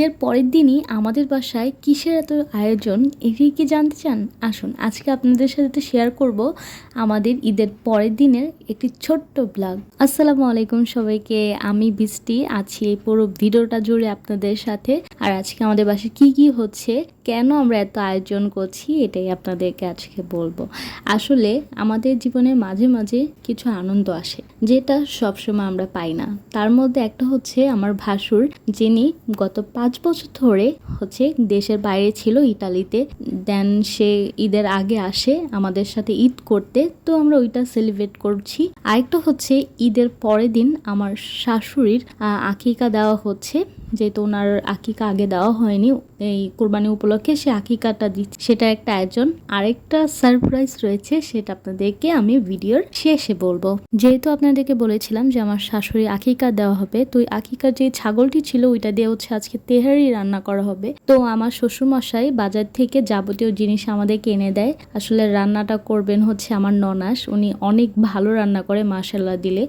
ঈদের পরের দিনই আমাদের বাসায় কিসের এত আয়োজন, এটি কি জানতে চান? আসুন আজকে আপনাদের সাথে শেয়ার করব আমাদের ঈদের পরের দিনের একটি ছোট্ট ব্লগ। আসসালামু আলাইকুম সবাইকে, আমি বৃষ্টি আছি এই পুরো ভিডিওটা জুড়ে আপনাদের সাথে। আর আজকে আমাদের বাসায় কি হচ্ছে, কেন আমরা এত আয়োজন করছি, এটাই আপনাদেরকে আজকে বলবো। আসলে আমাদের জীবনে মাঝে মাঝে কিছু আনন্দ আসে যেটা সবসময় আমরা পাই না। তার মধ্যে একটা হচ্ছে আমার ভাসুর, যিনি গত 5 বছর ধরে হচ্ছে দেশের বাইরে ছিল, ইতালিতে। দেন সে ঈদের আগে আসে আমাদের সাথে ঈদ করতে, তো আমরা ওইটা সেলিব্রেট করছি। আরেকটা হচ্ছে ঈদের পরের দিন আমার শাশুড়ির আকিকা দেওয়া হচ্ছে, যেহেতু ওনার আকিকা আগে দেওয়া হয়নি, এই কোরবানি উপলক্ষে সে আকিকাটা দিচ্ছে, সেটা একটা আয়োজন। আরেকটা সারপ্রাইজ রয়েছে, সেটা আপনাদেরকে আমি ভিডিওর শেষে বলবো। যেহেতু আপনাদেরকে বলেছিলাম যে আমার শাশুড়ি আকিকা দেওয়া হবে, তো আকিকার যে ছাগলটি ছিল ওইটা দিয়ে হচ্ছে আজকে তেহারি রান্না করা হবে। তো আমার শ্বশুরমশাই বাজার থেকে যাবতীয় জিনিস আমাদেরকে এনে দেয়। আসলে রান্নাটা করবেন হচ্ছে আমার ননাস, উনি অনেক ভালো রান্না করে মাশাআল্লাহ দিলে,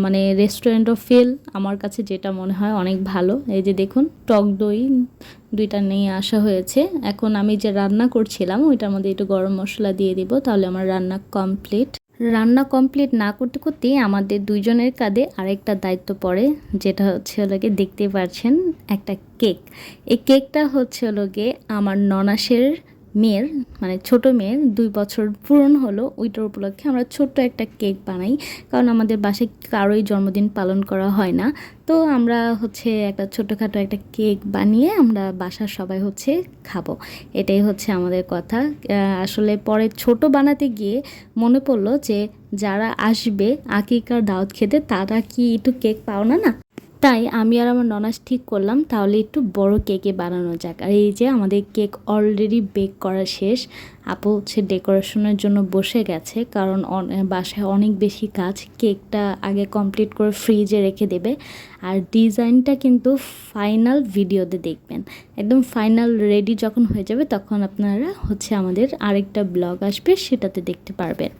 মানে রেস্টুরেন্টও ফেল আমার কাছে যেটা মনে হয় অনেক ভালো। এই যে দেখুন, টক দই 2টা নিয়ে আসা হয়েছে। এখন আমি যে রান্না করছিলাম ওইটার মধ্যে একটু গরম মশলা দিয়ে দিব, তাহলে আমার রান্না কমপ্লিট। রান্না কমপ্লিট না করতে করতেই আমাদের দুইজনের কাঁধে আরেকটা দায়িত্ব পড়ে, যেটা হচ্ছে হলোকে দেখতে পাচ্ছেন একটা কেক। এই কেকটা হচ্ছে হলোকে আমার ননাসের মেয়ের, মানে ছোট মেয়ের 2 বছর পূরণ হলো, ওইটার উপলক্ষে আমরা ছোট্ট একটা কেক বানাই। কারণ আমাদের বাসায় কারোই জন্মদিন পালন করা হয় না, তো আমরা হচ্ছে একটা ছোটোখাটো একটা কেক বানিয়ে আমরা বাসার সবাই হচ্ছে খাবো। এটাই হচ্ছে আমাদের কথা। আসলে পরে ছোট বানাতে গিয়ে মনে পড়লো যে যারা আসবে আকিকার দাওয়াত খেতে, তারা কি একটু কেক পাও না না। তাই আমি আর আমার ননাস ঠিক করলাম তাহলে একটু বড় কেকে বানানো যাক। আর এই যে আমাদের কেক অলরেডি বেক করা শেষ। আপু হচ্ছে ডেকোরেশনের জন্য বসে গেছে, কারণ বাসায় অনেক বেশি কাজ। কেকটা আগে কমপ্লিট করে ফ্রিজে রেখে দেবে, আর ডিজাইনটা কিন্তু ফাইনাল ভিডিওতে দেখবেন। একদম ফাইনাল রেডি যখন হয়ে যাবে তখন আপনারা হচ্ছে আমাদের আরেকটা ব্লগ আসবে, সেটাতে দেখতে পারবেন।